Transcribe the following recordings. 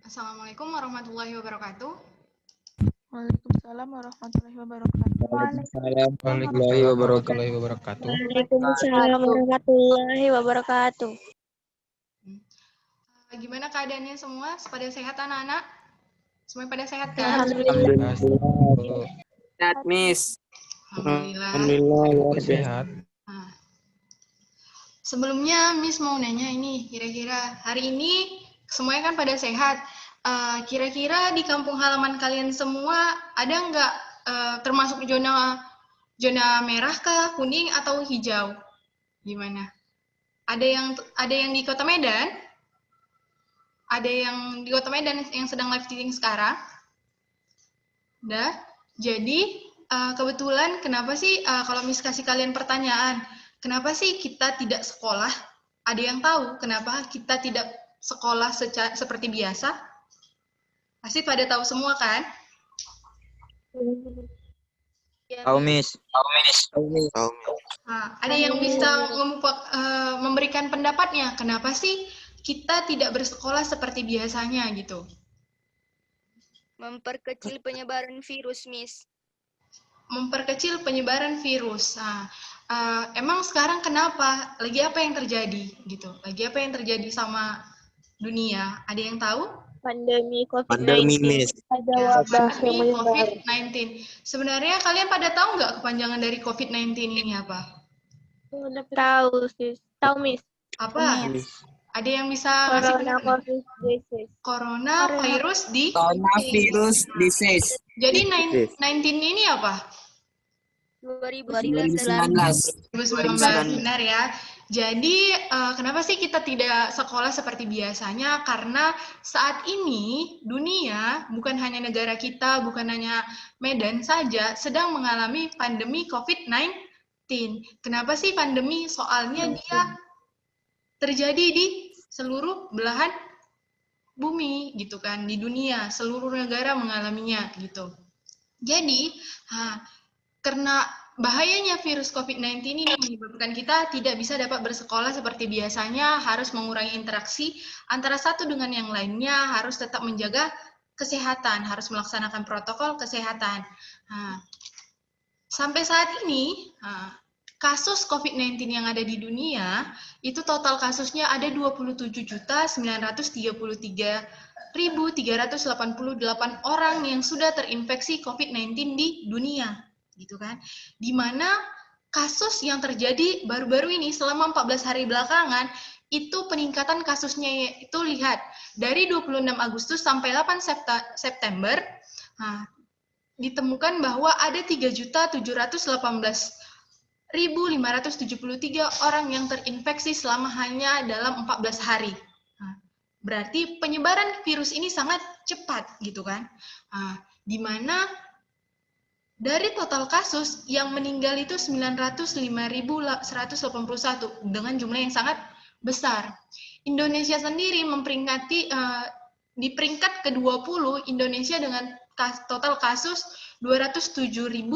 Assalamualaikum warahmatullahi wabarakatuh. Waalaikumsalam warahmatullahi wabarakatuh. Waalaikumsalam warahmatullahi Waalaikumsalam wabarakatuh. warahmatullahi wabarakatuh. Waalaikumsalam warahmatullahi wabarakatuh. Gimana keadaannya semua? Pada sehat anak-anak? Semuanya pada sehat kan? Alhamdulillah. Sehat, Miss. Alhamdulillah. Alhamdulillah, luar biasa. Sehat. Nah, sebelumnya Miss mau nanya ini, kira-kira hari ini semuanya kan pada sehat. Kira-kira di kampung halaman kalian semua ada nggak termasuk zona merah kah, kuning atau hijau? Gimana? Ada yang di Kota Medan? Ada yang di Kota Medan yang sedang live streaming sekarang? Udah. Jadi kebetulan kenapa sih kalau Miss kasih kalian pertanyaan, kenapa sih kita tidak sekolah? Ada yang tahu kenapa kita tidak sekolah seperti biasa? Pasti pada tahu semua kan? Tahu, Miss. Nah, ada yang bisa memberikan pendapatnya, kenapa sih kita tidak bersekolah seperti biasanya gitu? Memperkecil penyebaran virus, Miss. Memperkecil penyebaran virus. Nah, emang sekarang kenapa? Lagi apa yang terjadi gitu? Lagi apa yang terjadi sama dunia? Ada yang tahu? Pandemi Pandemi, COVID-19. Miss. Ada Ya, wabah yang pandemi menyebar. COVID-19. Sebenarnya kalian pada tahu nggak kepanjangan dari COVID-19 ini apa? Tahu, Sis. Tahu, Miss. Apa? Ada yang bisa ngasih pendapat? Coronavirus Coronavirus disease. Jadi 19 ini apa? 2019. 2019, benar ya. Jadi kenapa sih kita tidak sekolah seperti biasanya? Karena saat ini dunia, bukan hanya negara kita, bukan hanya Medan saja, sedang mengalami pandemi COVID-19. Kenapa sih pandemi? Soalnya dia terjadi di seluruh belahan bumi gitu kan, di dunia, seluruh negara mengalaminya gitu. Jadi, karena bahayanya virus COVID-19 ini menyebabkan kita tidak bisa dapat bersekolah seperti biasanya, harus mengurangi interaksi antara satu dengan yang lainnya, harus tetap menjaga kesehatan, harus melaksanakan protokol kesehatan. Sampai saat ini, kasus COVID-19 yang ada di dunia, itu total kasusnya ada 27.933.388 orang yang sudah terinfeksi COVID-19 di dunia. Gitu kan, di mana kasus yang terjadi baru-baru ini selama 14 hari belakangan itu peningkatan kasusnya itu lihat dari 26 Agustus sampai 8 September ditemukan bahwa ada 3.718.573 orang yang terinfeksi selama hanya dalam 14 hari. Berarti penyebaran virus ini sangat cepat gitu kan, di mana dari total kasus yang meninggal itu 905.181 dengan jumlah yang sangat besar. Indonesia sendiri di peringkat ke-20 Indonesia dengan total kasus 207.203.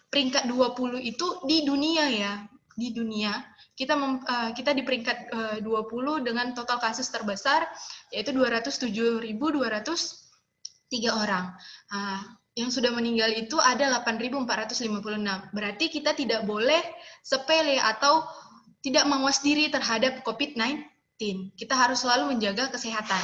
Peringkat 20 itu di dunia ya, di dunia. Kita di peringkat 20 dengan total kasus terbesar yaitu 207.203 orang. Yang sudah meninggal itu ada 8.456. Berarti kita tidak boleh sepele atau tidak mawas diri terhadap COVID-19. Kita harus selalu menjaga kesehatan.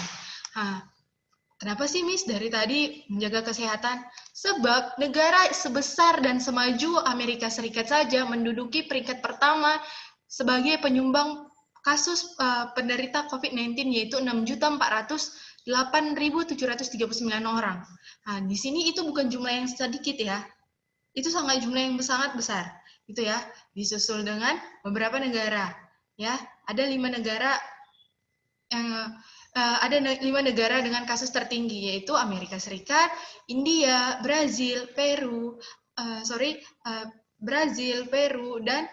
Kenapa sih, Miss, dari tadi menjaga kesehatan? Sebab negara sebesar dan semaju Amerika Serikat saja menduduki peringkat pertama sebagai penyumbang kasus penderita COVID-19, yaitu 6.408.739 orang. Di sini itu bukan jumlah yang sedikit ya, itu sangat jumlah yang sangat besar, gitu ya. Disusul dengan beberapa negara, ya. Ada 5 negara yang ada 5 negara dengan kasus tertinggi, yaitu Amerika Serikat, India, Brazil, Peru, dan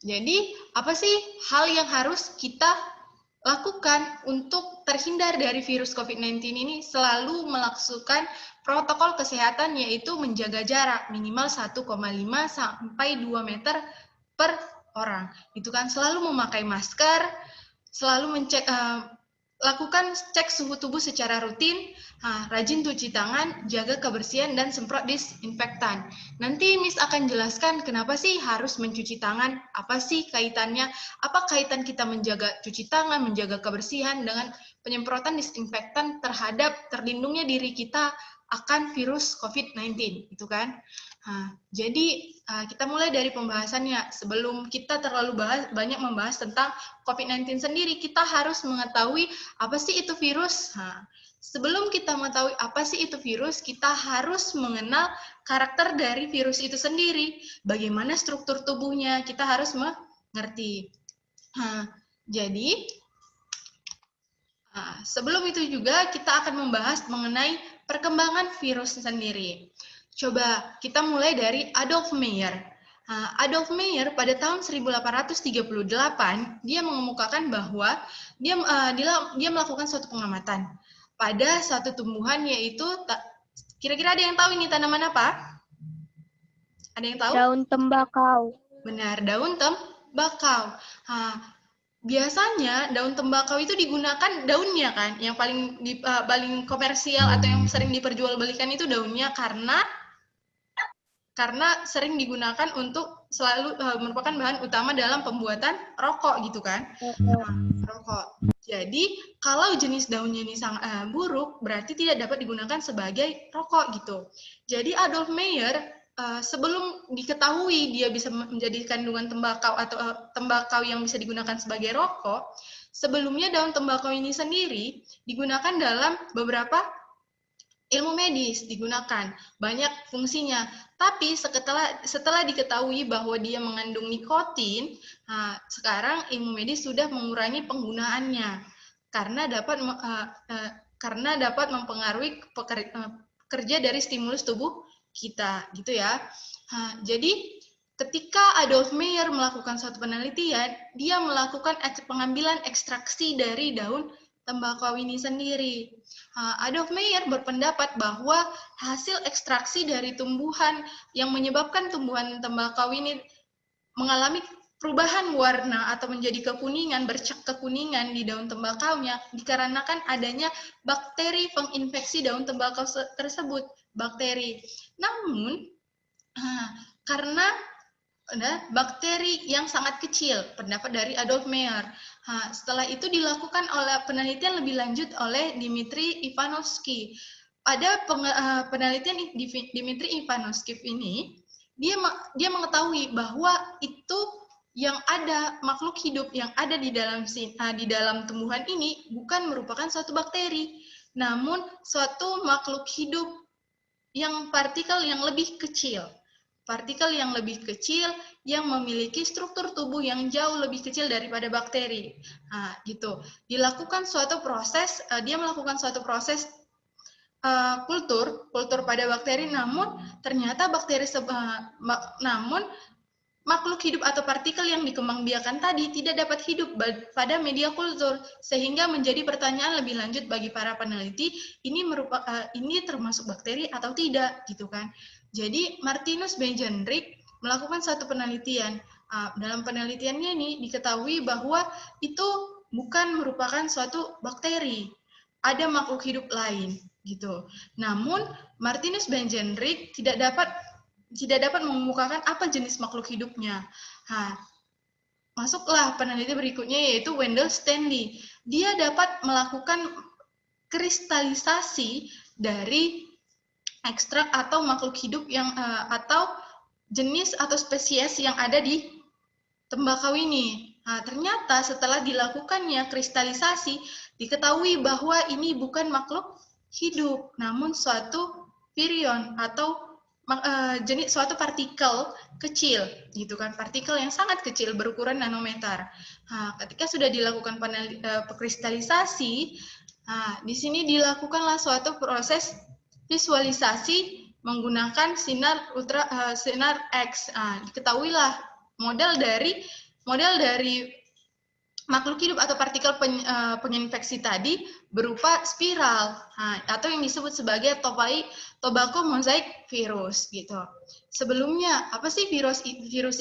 jadi apa sih hal yang harus kita lakukan untuk terhindar dari virus COVID-19 ini? Selalu melakukan protokol kesehatan, yaitu menjaga jarak minimal 1,5 sampai 2 meter per orang. Itu kan, selalu memakai masker, selalu lakukan cek suhu tubuh secara rutin, rajin cuci tangan, jaga kebersihan, dan semprot disinfektan. Nanti Miss akan jelaskan kenapa sih harus mencuci tangan, apa sih kaitannya, apa kaitan kita menjaga cuci tangan, menjaga kebersihan dengan penyemprotan disinfektan terhadap terlindungnya diri kita akan virus COVID-19, gitu kan? Jadi kita mulai dari pembahasannya. Sebelum kita terlalu banyak membahas tentang COVID-19 sendiri, kita harus mengetahui apa sih itu virus. Sebelum kita mengetahui apa sih itu virus, kita harus mengenal karakter dari virus itu sendiri. Bagaimana struktur tubuhnya, kita harus mengerti. Jadi, sebelum itu juga kita akan membahas mengenai perkembangan virus sendiri. Coba kita mulai dari Adolf Meyer. Adolf Meyer pada tahun 1838 dia mengemukakan bahwa dia melakukan suatu pengamatan pada satu tumbuhan, yaitu kira-kira ada yang tahu ini tanaman apa? Ada yang tahu? Daun tembakau. Benar, daun tembakau. Biasanya daun tembakau itu digunakan daunnya kan, yang paling komersial atau yang sering diperjualbelikan itu daunnya karena sering digunakan untuk selalu merupakan bahan utama dalam pembuatan rokok gitu kan. Rokok. Jadi kalau jenis daunnya ini sangat buruk, berarti tidak dapat digunakan sebagai rokok gitu. Jadi Adolf Meyer sebelum diketahui dia bisa menjadi kandungan tembakau atau tembakau yang bisa digunakan sebagai rokok, sebelumnya daun tembakau ini sendiri digunakan dalam beberapa ilmu medis, digunakan banyak fungsinya. Tapi setelah diketahui bahwa dia mengandung nikotin, sekarang ilmu medis sudah mengurangi penggunaannya karena dapat mempengaruhi kerja dari stimulus tubuh kita, gitu ya. Jadi ketika Adolf Meyer melakukan suatu penelitian, dia melakukan pengambilan ekstraksi dari daun tembakau ini sendiri. Adolf Meyer berpendapat bahwa hasil ekstraksi dari tumbuhan yang menyebabkan tumbuhan tembakau ini mengalami perubahan warna atau menjadi kekuningan, bercak kekuningan di daun tembakaunya dikarenakan adanya bakteri penginfeksi daun tembakau tersebut, bakteri. Namun, karena bakteri yang sangat kecil, pendapat dari Adolf Meyer. Setelah itu dilakukan oleh penelitian lebih lanjut oleh Dmitri Ivanovsky. Pada penelitian Dmitri Ivanovsky ini, dia mengetahui bahwa itu yang ada makhluk hidup yang ada di dalam tumbuhan ini bukan merupakan suatu bakteri, namun suatu makhluk hidup yang partikel yang lebih kecil. Partikel yang lebih kecil yang memiliki struktur tubuh yang jauh lebih kecil daripada bakteri. Gitu. Dia melakukan suatu proses kultur pada bakteri, namun ternyata namun makhluk hidup atau partikel yang dikembangbiakan tadi tidak dapat hidup pada media kultur, sehingga menjadi pertanyaan lebih lanjut bagi para peneliti, ini termasuk bakteri atau tidak, gitu kan. Jadi Martinus Benjenrich melakukan satu penelitian. Dalam penelitiannya ini diketahui bahwa itu bukan merupakan suatu bakteri, ada makhluk hidup lain, gitu. Namun Martinus Benjenrich tidak dapat mengemukakan apa jenis makhluk hidupnya. Masuklah peneliti berikutnya, yaitu Wendell Stanley. Dia dapat melakukan kristalisasi dari ekstrak atau makhluk hidup atau jenis atau spesies yang ada di tembakau ini. Ternyata setelah dilakukannya kristalisasi, diketahui bahwa ini bukan makhluk hidup, namun suatu virion atau jenis suatu partikel kecil, gitu kan, partikel yang sangat kecil berukuran nanometer. Ketika sudah dilakukan kristalisasi, di sini dilakukanlah suatu proses visualisasi menggunakan sinar X. Diketahuilah model dari makhluk hidup atau partikel penginfeksi tadi berupa spiral, atau yang disebut sebagai tobacco mosaic virus, gitu. Sebelumnya, apa sih virus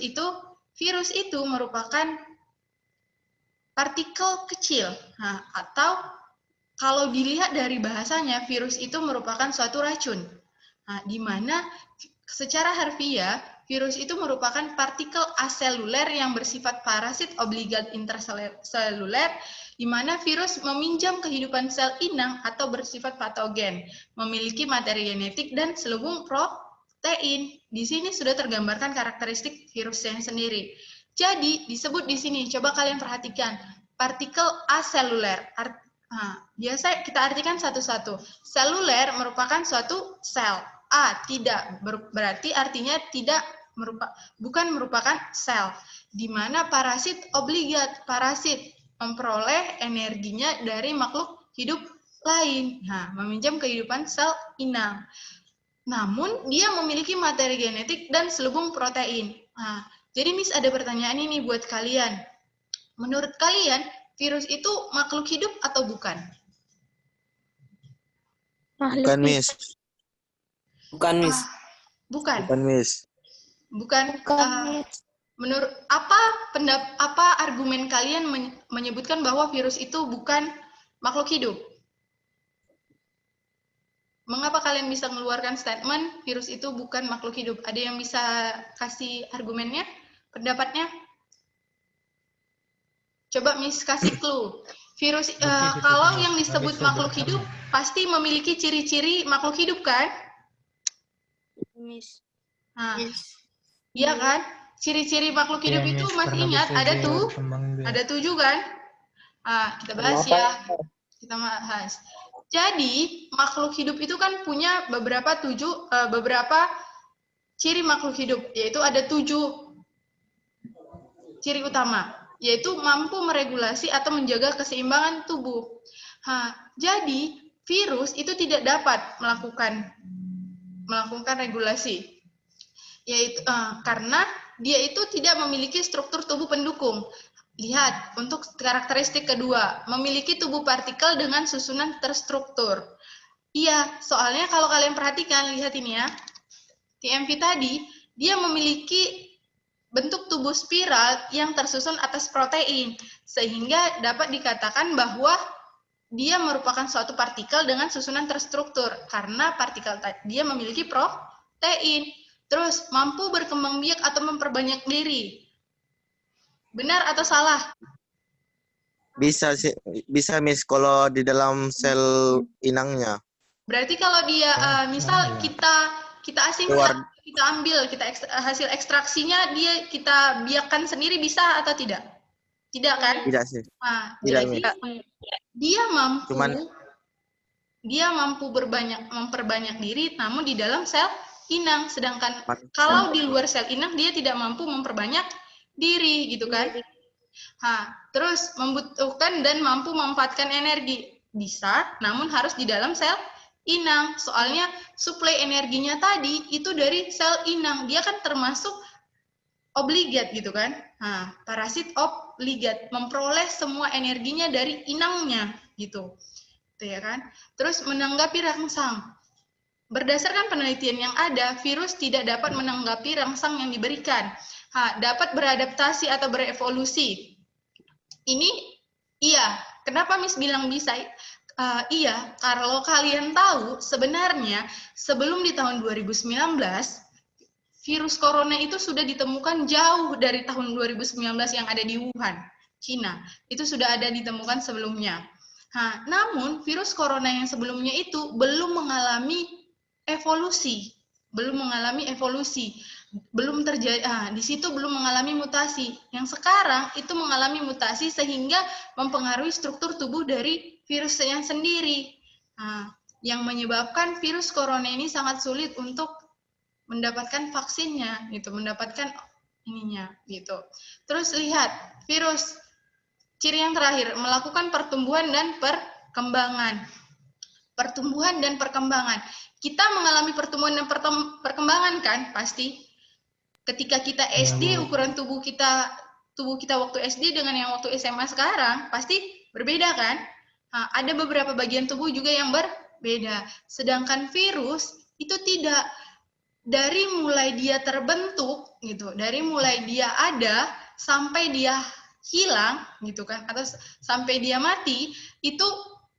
itu? Virus itu merupakan partikel kecil. Nah, atau kalau dilihat dari bahasanya, virus itu merupakan suatu racun. Nah, di mana secara harfiah, virus itu merupakan partikel aseluler yang bersifat parasit obligat interseluler, di mana virus meminjam kehidupan sel inang atau bersifat patogen, memiliki materi genetik dan selubung protein. Di sini sudah tergambarkan karakteristik virusnya sendiri. Jadi, disebut di sini, coba kalian perhatikan, partikel aseluler. Biasa kita artikan satu-satu. Seluler merupakan suatu sel. Tidak berarti artinya bukan merupakan sel, di mana parasit obligat, parasit memperoleh energinya dari makhluk hidup lain. Nah, meminjam kehidupan sel inang. Namun dia memiliki materi genetik dan selubung protein. Nah, jadi Miss ada pertanyaan ini buat kalian. Menurut kalian, virus itu makhluk hidup atau bukan? Bukan, Miss. Bukan, Miss. Bukan. Bukan, Miss. Bukan. Menurut apa argumen kalian menyebutkan bahwa virus itu bukan makhluk hidup? Mengapa kalian bisa mengeluarkan statement virus itu bukan makhluk hidup? Ada yang bisa kasih argumennya, pendapatnya? Coba Miss kasih clue. Virus kalau yang disebut makhluk hidup pasti memiliki ciri-ciri makhluk hidup kan? Miss. Nah, iya kan? Ciri-ciri makhluk hidup itu masih ingat ada 7 kan? Kita bahas ya. Kita bahas. Jadi, makhluk hidup itu kan punya beberapa ciri makhluk hidup, yaitu ada 7 ciri utama, yaitu mampu meregulasi atau menjaga keseimbangan tubuh. Jadi, virus itu tidak dapat melakukan regulasi, yaitu karena dia itu tidak memiliki struktur tubuh pendukung. Lihat, untuk karakteristik kedua, memiliki tubuh partikel dengan susunan terstruktur. Iya, soalnya kalau kalian perhatikan, lihat ini ya, TMV tadi, dia memiliki bentuk tubuh spiral yang tersusun atas protein, sehingga dapat dikatakan bahwa dia merupakan suatu partikel dengan susunan terstruktur, karena partikel dia memiliki protein. Terus, mampu berkembang biak atau memperbanyak diri. Benar atau salah? Bisa sih, bisa Miss kalau di dalam sel inangnya. Berarti kalau dia misal kita asingkan, kita ambil, hasil ekstraksinya dia kita biakkan sendiri bisa atau tidak? Tidak kan? Tidak sih. Nah, Tidak, jadi dia mampu memperbanyak diri namun di dalam sel inang, sedangkan kalau di luar sel inang dia tidak mampu memperbanyak diri gitu kan. Terus membutuhkan dan mampu memanfaatkan energi bisa, namun harus di dalam sel inang. Soalnya suplai energinya tadi itu dari sel inang, dia kan termasuk obligat gitu kan. Parasit obligat memperoleh semua energinya dari inangnya gitu. Tuh ya kan. Terus menanggapi rangsang. Berdasarkan penelitian yang ada, virus tidak dapat menanggapi rangsang yang diberikan. Dapat beradaptasi atau berevolusi. Ini iya. Kenapa Miss bilang bisa? Iya, kalau kalian tahu, sebenarnya sebelum di tahun 2019, virus corona itu sudah ditemukan jauh dari tahun 2019 yang ada di Wuhan, Cina. Itu sudah ada ditemukan sebelumnya. Namun, virus corona yang sebelumnya itu belum mengalami evolusi, belum terjadi, di situ belum mengalami mutasi. Yang sekarang itu mengalami mutasi sehingga mempengaruhi struktur tubuh dari virus yang sendiri, yang menyebabkan virus corona ini sangat sulit untuk mendapatkan vaksinnya, gitu, mendapatkan ininya, gitu. Terus lihat virus, ciri yang terakhir melakukan pertumbuhan dan perkembangan. Pertumbuhan dan perkembangan. Kita mengalami pertumbuhan dan perkembangan kan, pasti. Ketika kita SD, ukuran tubuh kita waktu SD dengan yang waktu SMA sekarang pasti berbeda kan? Ada beberapa bagian tubuh juga yang berbeda. Sedangkan virus itu tidak. Dari mulai dia terbentuk gitu, dari mulai dia ada sampai dia hilang gitu kan, atau sampai dia mati, itu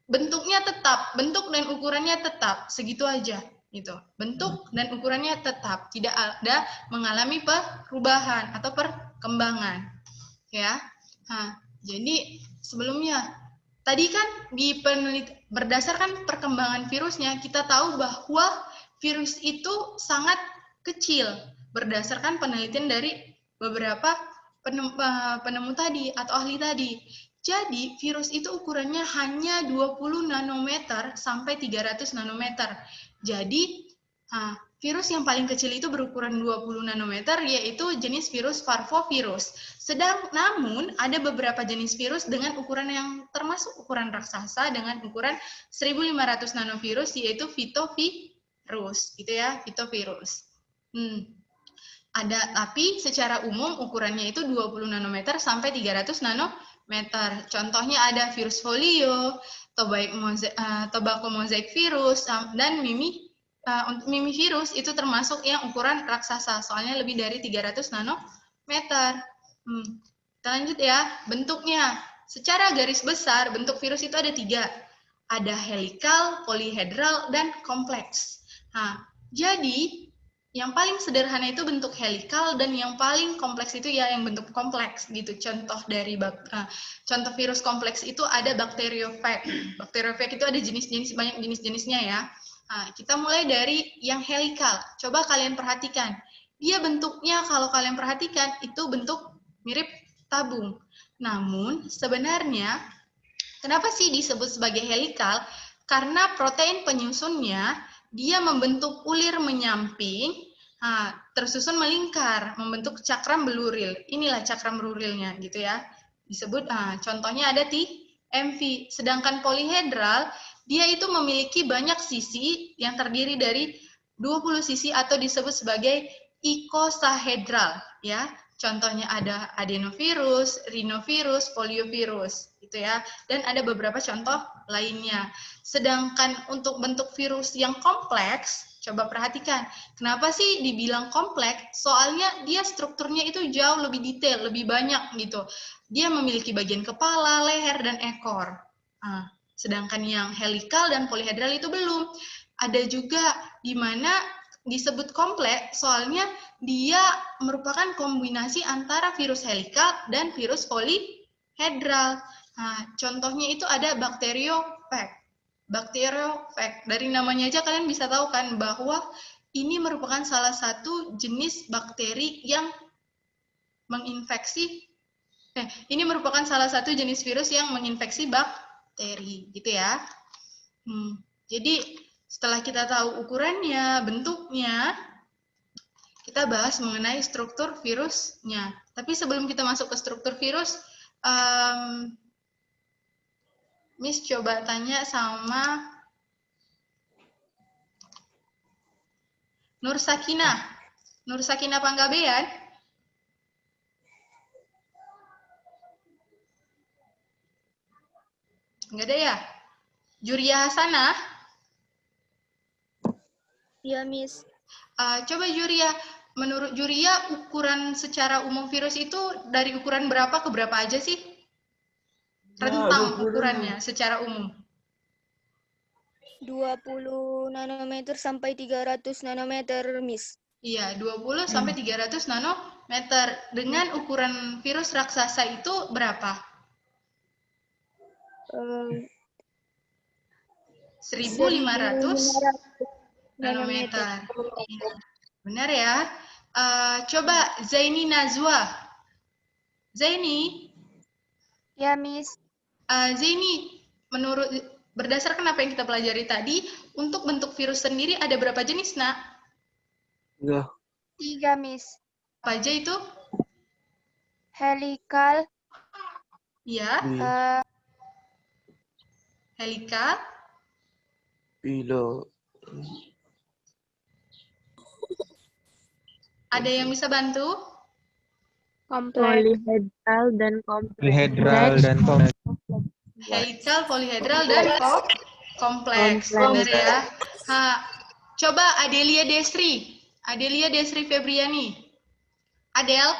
bentuknya tetap, bentuk dan ukurannya tetap segitu aja gitu. Bentuk dan ukurannya tetap, tidak ada mengalami perubahan atau perkembangan. Ya. Nah, jadi sebelumnya tadi kan berdasarkan perkembangan virusnya, kita tahu bahwa virus itu sangat kecil berdasarkan penelitian dari beberapa penemu tadi atau ahli tadi. Jadi, virus itu ukurannya hanya 20 nanometer sampai 300 nanometer. Jadi, virus yang paling kecil itu berukuran 20 nanometer, yaitu jenis virus parvovirus. Namun, ada beberapa jenis virus dengan ukuran yang termasuk ukuran raksasa dengan ukuran 1500 nanovirus, yaitu fitovirus. Gitu ya, fitovirus. Tapi secara umum ukurannya itu 20 nanometer sampai 300 nanometer. Contohnya ada virus folio, tobacco mosaic virus, dan mimivirus itu termasuk yang ukuran raksasa, soalnya lebih dari 300 nanometer. Kita lanjut ya, bentuknya. Secara garis besar, bentuk virus itu ada 3. Ada helikal, polihedral, dan kompleks. Nah, jadi yang paling sederhana itu bentuk helikal, dan yang paling kompleks itu ya yang bentuk kompleks gitu. Contoh virus kompleks itu ada bakteriophag. Bakteriophag itu ada jenis-jenis, banyak jenis-jenisnya ya. Nah, kita mulai dari yang helikal. Coba kalian perhatikan. Dia bentuknya kalau kalian perhatikan itu bentuk mirip tabung. Namun sebenarnya kenapa sih disebut sebagai helikal? Karena protein penyusunnya dia membentuk ulir menyamping, tersusun melingkar, membentuk cakram beluril. Inilah cakram belurilnya, gitu ya. Disebut, contohnya ada TMV. Sedangkan polihedral, dia itu memiliki banyak sisi yang terdiri dari 20 sisi atau disebut sebagai icosahedral, ya. Contohnya ada adenovirus, rhinovirus, poliovirus, gitu ya. Dan ada beberapa contoh lainnya. Sedangkan untuk bentuk virus yang kompleks, coba perhatikan. Kenapa sih dibilang kompleks? Soalnya dia strukturnya itu jauh lebih detail, lebih banyak gitu. Dia memiliki bagian kepala, leher, dan ekor. Sedangkan yang helikal dan polihedral itu belum. Ada juga di mana disebut kompleks, soalnya dia merupakan kombinasi antara virus helikal dan virus polihedral. Contohnya itu ada bakteriophag. Bakteriophag, dari namanya aja kalian bisa tahu kan bahwa ini merupakan salah satu jenis bakteri yang menginfeksi. Ini merupakan salah satu jenis virus yang menginfeksi bakteri, gitu ya. Jadi setelah kita tahu ukurannya, bentuknya, kita bahas mengenai struktur virusnya. Tapi sebelum kita masuk ke struktur virus, Miss coba tanya sama Nur Sakinah. Nur Sakinah Panggabean? Enggak ada ya? Juria Hasanah? Iya, Miss. Coba Juria, menurut Juria ukuran secara umum virus itu dari ukuran berapa ke berapa aja sih? Rentang ukurannya secara umum. 20 nanometer sampai 300 nanometer, Miss. Iya, 20 sampai 300 nanometer. Dengan ukuran virus raksasa itu berapa? 1500 nanometer. Ya, benar ya. Coba Zaini Nazwa. Zaini? Ya, Miss. Zaini, berdasarkan apa yang kita pelajari tadi, untuk bentuk virus sendiri ada berapa jenis, nak? 3, Miss. Apa aja itu? Helikal. Ya. Helikal. Ada yang bisa bantu? Polihedral dan kompleks. Helikal, polihedral, dan kompleks. Benar ya. Coba Adelia Desri. Adelia Desri Febriani. Adel?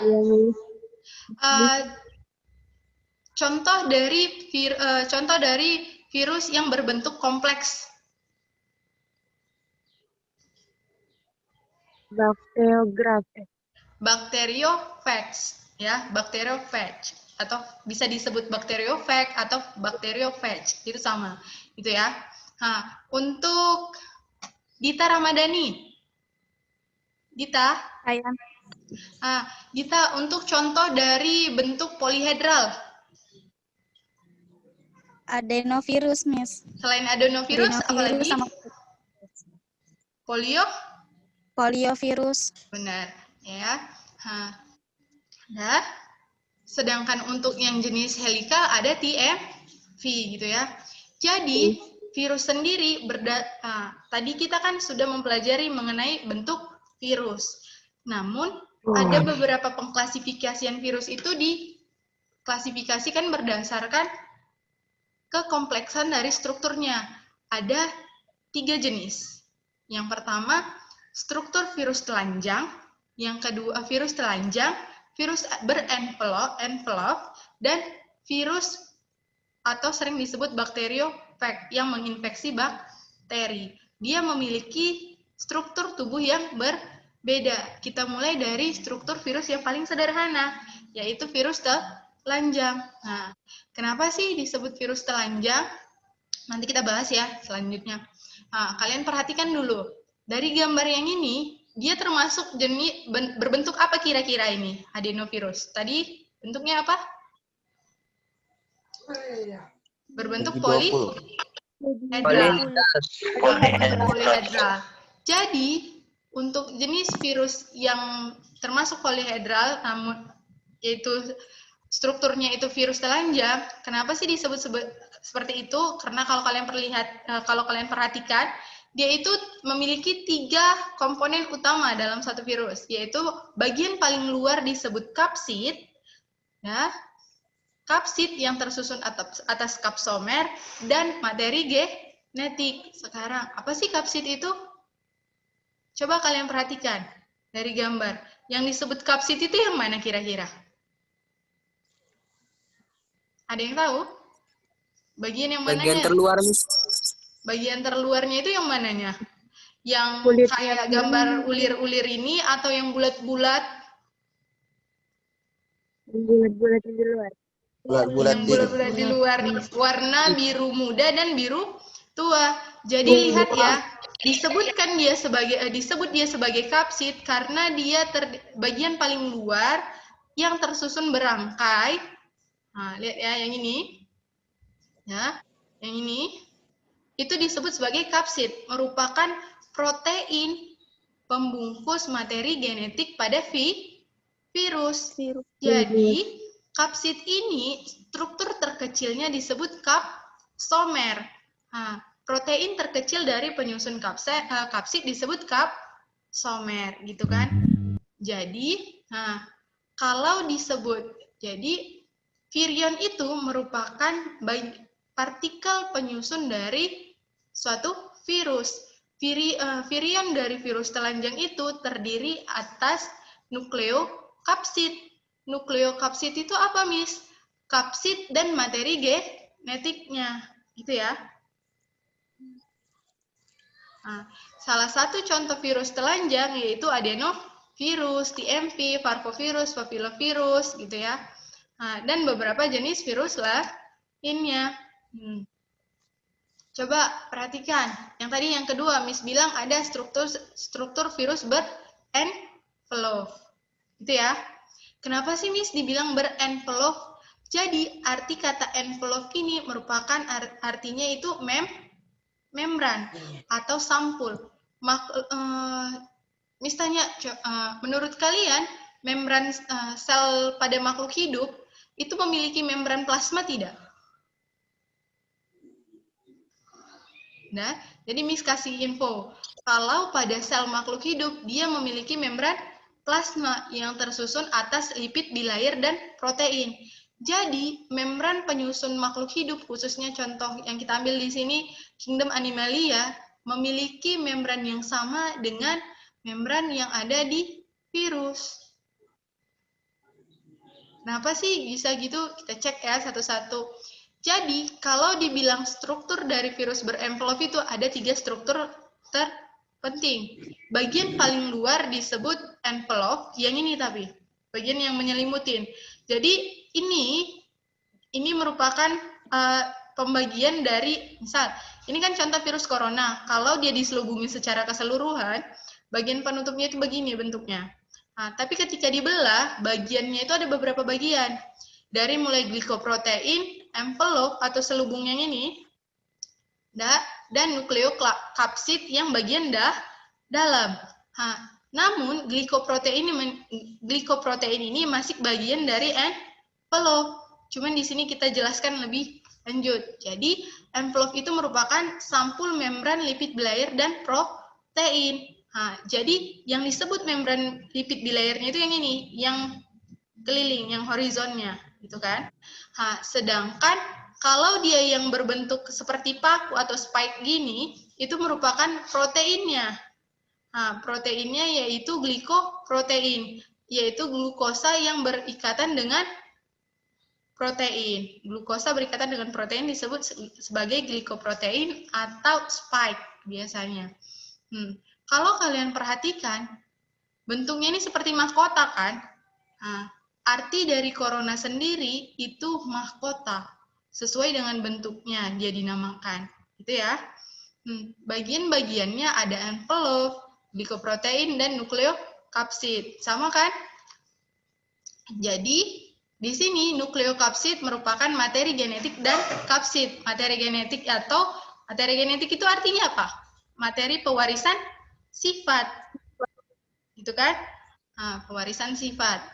contoh dari virus yang berbentuk kompleks. Bakteriophage, ya, bakteriophage, atau bisa disebut bakteriophage atau bakteriophage, itu sama, itu ya. Nah, untuk Dita Ramadhani, Dita, Dita, untuk contoh dari bentuk polihedral, Adenovirus, Miss. selain adenovirus, apalagi? Sama poliovirus. Benar, ya. Nah, sedangkan untuk yang jenis helikal ada TMV gitu ya. Jadi virus sendiri tadi kita kan sudah mempelajari mengenai bentuk virus. Namun ada beberapa pengklasifikasian virus itu diklasifikasikan berdasarkan kekompleksan dari strukturnya. Ada 3 jenis. Yang pertama, struktur virus telanjang. Yang kedua, virus telanjang, virus berenvelop, dan virus atau sering disebut bakteriophage yang menginfeksi bakteri. Dia memiliki struktur tubuh yang berbeda. Kita mulai dari struktur virus yang paling sederhana, yaitu virus telanjang. Nah, kenapa sih disebut virus telanjang? Nanti kita bahas ya selanjutnya. Nah, kalian perhatikan dulu. Dari gambar yang ini, dia termasuk jenis berbentuk apa kira-kira ini? Adenovirus. Tadi bentuknya apa? Berbentuk polihedral. Jadi, untuk jenis virus yang termasuk polihedral, namun yaitu strukturnya itu virus telanjang, kenapa sih disebut seperti itu? Karena kalau kalian perhatikan, dia itu memiliki 3 komponen utama dalam satu virus, yaitu bagian paling luar disebut kapsid, ya, kapsid yang tersusun atas kapsomer dan materi genetik. Sekarang, apa sih kapsid itu? Coba kalian perhatikan dari gambar. Yang disebut kapsid itu yang mana kira-kira? Ada yang tahu? Bagian yang mananya? Bagian terluar, Miss. Bagian terluarnya itu yang mananya? Yang kayak gambar ulir-ulir ini atau yang bulat-bulat? Bulat-bulat di luar. Yang bulat-bulat di luar, warna biru muda dan biru tua. Jadi lihat ya, disebut dia sebagai kapsid karena dia bagian paling luar yang tersusun berangkai. Nah, lihat ya yang ini. Ya, yang ini itu disebut sebagai kapsid, merupakan protein pembungkus materi genetik pada virus. Jadi, kapsid ini struktur terkecilnya disebut kapsomer. Nah, protein terkecil dari penyusun kapsid disebut kapsomer, gitu kan? Jadi, kalau disebut, jadi virion itu merupakan partikel penyusun dari suatu virus. Virion dari virus telanjang itu terdiri atas nukleokapsid. Nukleokapsid itu apa, Miss? Kapsid dan materi genetiknya, gitu ya. Nah, salah satu contoh virus telanjang yaitu adenovirus, TMV, parvovirus, papilovirus, gitu ya. Nah, dan beberapa jenis virus lainnya. Coba perhatikan, yang kedua, Miss bilang ada struktur virus berenvelop, gitu ya. Kenapa sih Miss dibilang berenvelop? Jadi arti kata envelope ini merupakan artinya itu membran atau sampul. Miss tanya, menurut kalian membran sel pada makhluk hidup itu memiliki membran plasma tidak? Nah, jadi Miss kasih info, kalau pada sel makhluk hidup, dia memiliki membran plasma yang tersusun atas lipid bilayer dan protein. Jadi, membran penyusun makhluk hidup, khususnya contoh yang kita ambil di sini, Kingdom Animalia, memiliki membran yang sama dengan membran yang ada di virus. Kenapa sih bisa gitu? Kita cek ya satu-satu. Jadi, kalau dibilang struktur dari virus berenvelop itu ada 3 struktur terpenting. Bagian paling luar disebut envelope, yang ini tapi, bagian yang menyelimutin. Jadi, ini merupakan pembagian dari, misal, ini kan contoh virus corona. Kalau dia diselubungi secara keseluruhan, bagian penutupnya itu begini bentuknya. Nah, tapi ketika dibelah, bagiannya itu ada beberapa bagian. Dari mulai glikoprotein, envelope atau selubung yang ini, dan nukleokapsid yang bagian dalam. Namun, glikoprotein ini masih bagian dari envelope. Cuman di sini kita jelaskan lebih lanjut. Jadi, envelope itu merupakan sampul membran lipid bilayer dan protein. Jadi yang disebut membran lipid bilayernya itu yang ini, yang keliling, yang horizonnya, gitu kan. Sedangkan kalau dia yang berbentuk seperti paku atau spike gini, itu merupakan proteinnya. Proteinnya yaitu glikoprotein, yaitu glukosa yang berikatan dengan protein. Glukosa berikatan dengan protein disebut sebagai glikoprotein atau spike biasanya. Kalau kalian perhatikan, bentuknya ini seperti mahkota kan? Arti dari corona sendiri itu mahkota. Sesuai dengan bentuknya dia dinamakan. Gitu ya. Bagian-bagiannya ada envelope, glikoprotein, dan nukleokapsid. Sama kan? Jadi, di sini nukleokapsid merupakan materi genetik dan kapsid. Materi genetik itu artinya apa? Materi pewarisan sifat, gitu kan? Pewarisan sifat.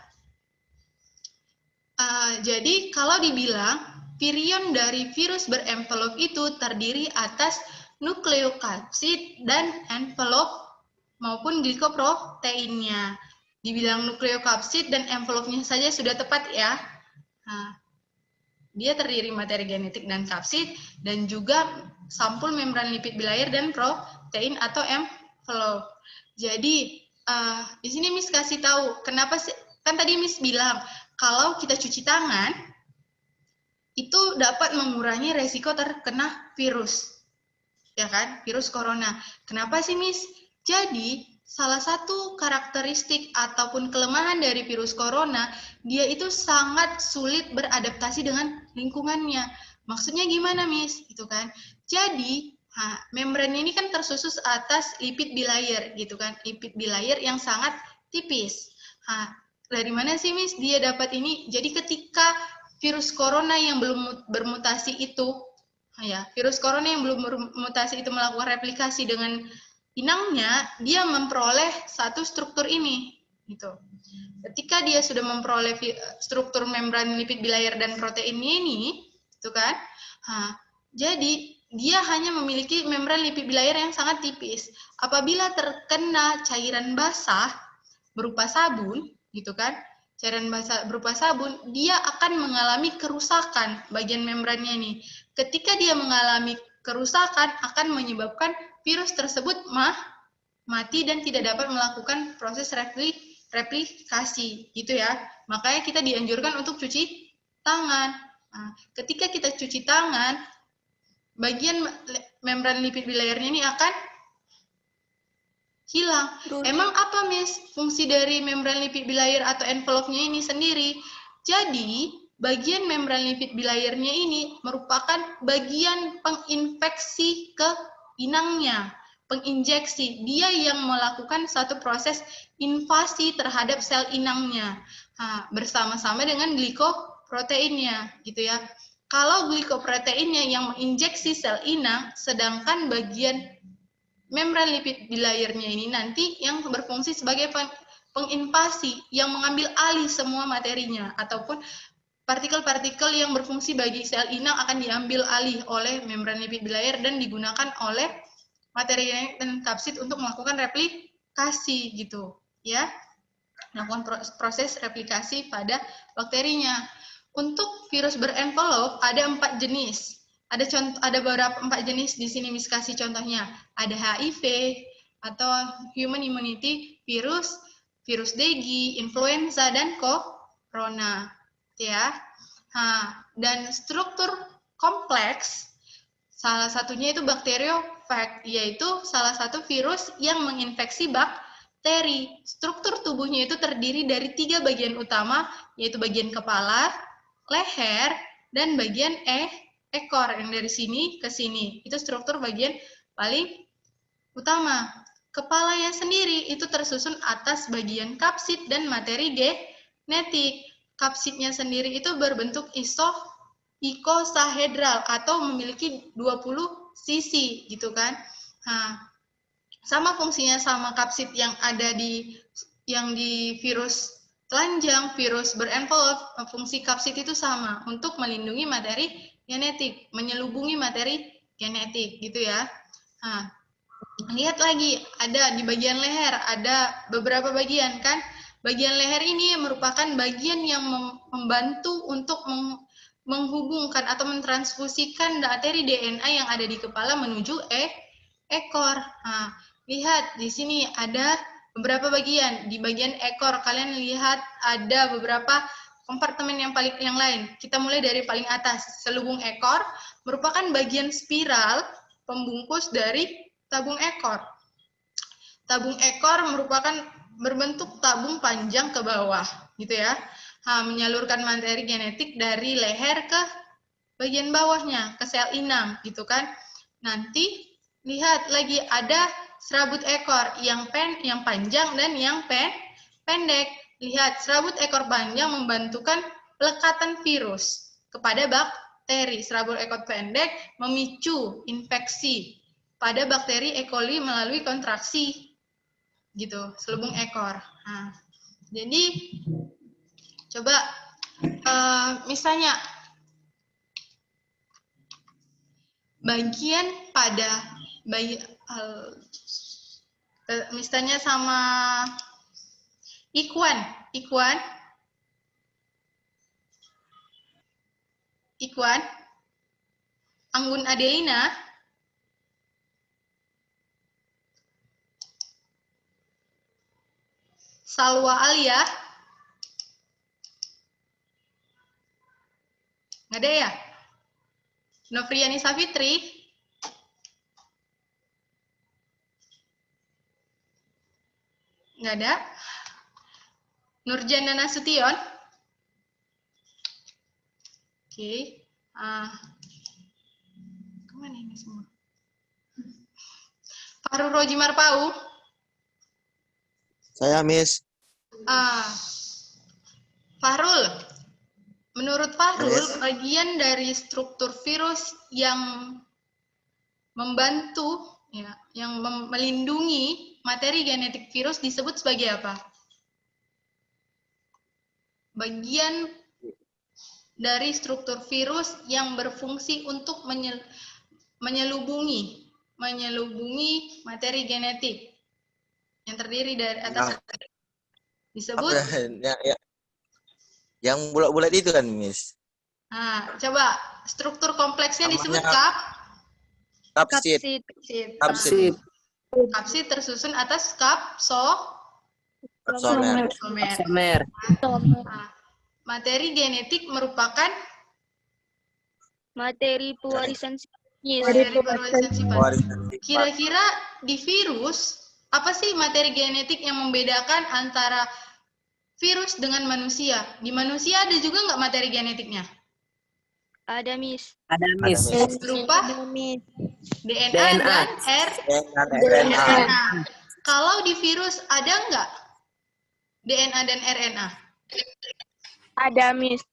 Jadi kalau dibilang virion dari virus berenvelop itu terdiri atas nukleokapsid dan envelope maupun glikoproteinnya. Dibilang nukleokapsid dan envelope-nya saja sudah tepat ya. Dia terdiri materi genetik dan kapsid dan juga sampul membran lipid bilayer dan protein atau envelope. Jadi di sini Miss kasih tahu kenapa sih, kan tadi Miss bilang kalau kita cuci tangan itu dapat mengurangi resiko terkena virus, ya kan, virus corona. Kenapa sih Miss? Jadi salah satu karakteristik ataupun kelemahan dari virus corona, dia itu sangat sulit beradaptasi dengan lingkungannya. Maksudnya gimana Miss? Gitu kan? Jadi membrannya ini kan tersusun atas lipid bilayer, gitu kan? Lipid bilayer yang sangat tipis. Dari mana sih Miss dia dapat ini? Jadi ketika virus corona yang belum bermutasi itu, virus corona yang belum bermutasi itu melakukan replikasi dengan inangnya, dia memperoleh satu struktur ini, gitu. Ketika dia sudah memperoleh struktur membran lipid bilayer dan proteinnya ini, gitu kan? Jadi dia hanya memiliki membran lipid bilayer yang sangat tipis. Apabila terkena cairan basah berupa sabun, gitu kan? Cairan basah berupa sabun, dia akan mengalami kerusakan bagian membrannya ini. Ketika dia mengalami kerusakan, akan menyebabkan virus tersebut mati dan tidak dapat melakukan proses replikasi, gitu ya. Makanya kita dianjurkan untuk cuci tangan. Ketika kita cuci tangan, bagian membran lipid bilayernya ini akan hilang. Emang apa Miss fungsi dari membran lipid bilayer atau envelope-nya ini sendiri? Jadi bagian membran lipid bilayernya ini merupakan bagian penginfeksi ke inangnya, penginjeksi. Dia yang melakukan satu proses invasi terhadap sel inangnya bersama-sama dengan glikoproteinnya, gitu ya. Kalau glikoproteinnya yang menginjeksi sel inang, sedangkan bagian membran lipid bilayernya ini nanti yang berfungsi sebagai penginvasi yang mengambil alih semua materinya, ataupun partikel-partikel yang berfungsi bagi sel inang akan diambil alih oleh membran lipid bilayer dan digunakan oleh materi dan kapsid untuk melakukan replikasi, gitu ya, melakukan proses replikasi pada bakterinya. Untuk virus berenvelop ada 4 jenis. Ada beberapa 4 jenis di sini Miss kasih contohnya. Ada HIV atau human immunity virus, virus Degi, influenza, dan corona. ya. Nah, dan struktur kompleks salah satunya itu bakteriofag, yaitu salah satu virus yang menginfeksi bakteri. Struktur tubuhnya itu terdiri dari 3 bagian utama, yaitu bagian kepala, leher, dan bagian ekor yang dari sini ke sini. Itu struktur bagian paling utama. Kepalanya sendiri itu tersusun atas bagian kapsid dan materi genetik. Kapsidnya sendiri itu berbentuk ikosahedral atau memiliki 20 sisi gitu kan. Nah, sama fungsinya sama kapsid yang ada di virus telanjang, virus berenvelop, fungsi kapsid itu sama untuk melindungi materi genetik, menyelubungi materi genetik gitu ya. Nah, lihat lagi, ada di bagian leher, ada beberapa bagian kan. Bagian leher ini merupakan bagian yang membantu untuk menghubungkan atau mentransfusikan materi DNA yang ada di kepala menuju ekor. Nah, lihat di sini ada beberapa bagian. Di bagian ekor kalian lihat ada beberapa kompartemen yang lain. Kita mulai dari paling atas. Selubung ekor merupakan bagian spiral pembungkus dari tabung ekor. Tabung ekor merupakan berbentuk tabung panjang ke bawah, gitu ya. Menyalurkan materi genetik dari leher ke bagian bawahnya, ke sel inang, gitu kan. Nanti lihat lagi ada serabut ekor yang panjang dan yang pendek. Lihat, serabut ekor panjang membantukan pelekatan virus kepada bakteri. Serabut ekor pendek memicu infeksi pada bakteri E. coli melalui kontraksi gitu, selubung ekor. Nah, jadi coba misalnya bagian pada misalnya sama ikuan, Anggun Adelina, Salwa Alia, nggak ada ya? Novriani Savitri, nggak ada. Nurjana Nasution, oke. Kemana ini semua? Fahrul Roji Marpau, Saya, Miss. Fahrul, menurut Fahrul, Yes. bagian dari struktur virus yang membantu, ya, yang melindungi materi genetik virus disebut sebagai apa? Bagian dari struktur virus yang berfungsi untuk menyelubungi materi genetik yang terdiri dari atas disebut. Yang bulat-bulat itu kan, Miss. Nah, coba struktur kompleksnya disebut Namanya kapsid. Kapsid. Kapsid tersusun atas Kapsomer. Kapsomer. Nah, materi genetik merupakan Materi pewarisan Kira-kira di virus, apa sih materi genetik yang membedakan antara virus dengan manusia? Di manusia ada juga nggak materi genetiknya? Ada, Miss. Ada, Miss. Berupa DNA dan RNA. RNA. Kalau di virus ada nggak DNA dan RNA? Ada, Miss.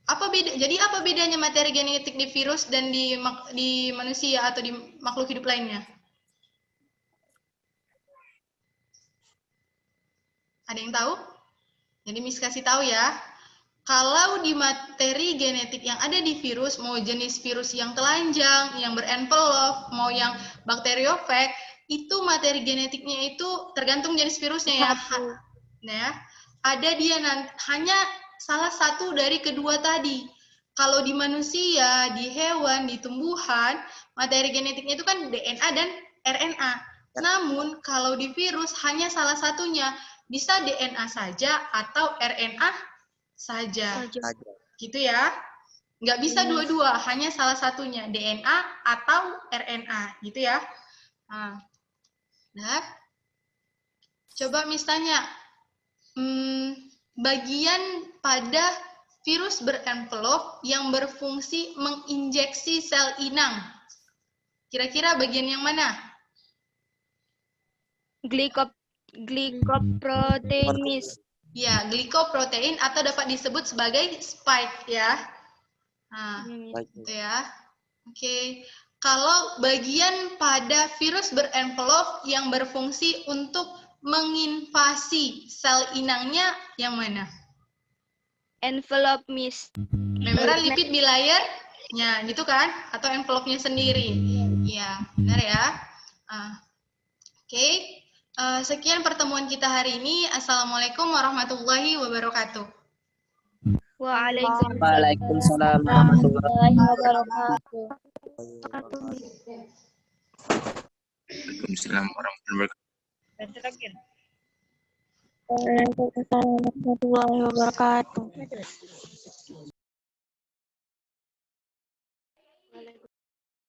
Apa beda? Jadi apa bedanya materi genetik di virus dan di manusia atau di makhluk hidup lainnya? Ada yang tahu? Jadi Miss kasih tahu ya. Kalau di materi genetik yang ada di virus, mau jenis virus yang telanjang, yang berenvelop, mau yang bakteriofag, itu materi genetiknya itu tergantung jenis virusnya ya. Nah, ada dia hanya salah satu dari kedua tadi. Kalau di manusia, di hewan, di tumbuhan, materi genetiknya itu kan DNA dan RNA. Namun kalau di virus hanya salah satunya, bisa DNA saja atau RNA saja. Saja. Gitu ya. Nggak bisa dua-dua, hanya salah satunya, DNA atau RNA, gitu ya. Nah, coba Miss tanya, bagian pada virus berenvelop yang berfungsi menginjeksi sel inang. Kira-kira bagian yang mana? Glikoprotein, Miss. Ya, glikoprotein atau dapat disebut sebagai spike ya. Nah, gitu ya. Oke. Kalau bagian pada virus berenvelop yang berfungsi untuk menginvasi sel inangnya yang mana? Envelope, Miss. Membran lipid bilayer, ya gitu kan? Atau envelope-nya sendiri? Iya, benar ya. Oke. Sekian pertemuan kita hari ini. Assalamualaikum warahmatullahi wabarakatuh. Waalaikumsalam warahmatullahi wabarakatuh. Waalaikumsalam warahmatullahi wabarakatuh. Waalaikumsalam warahmatullahi wabarakatuh.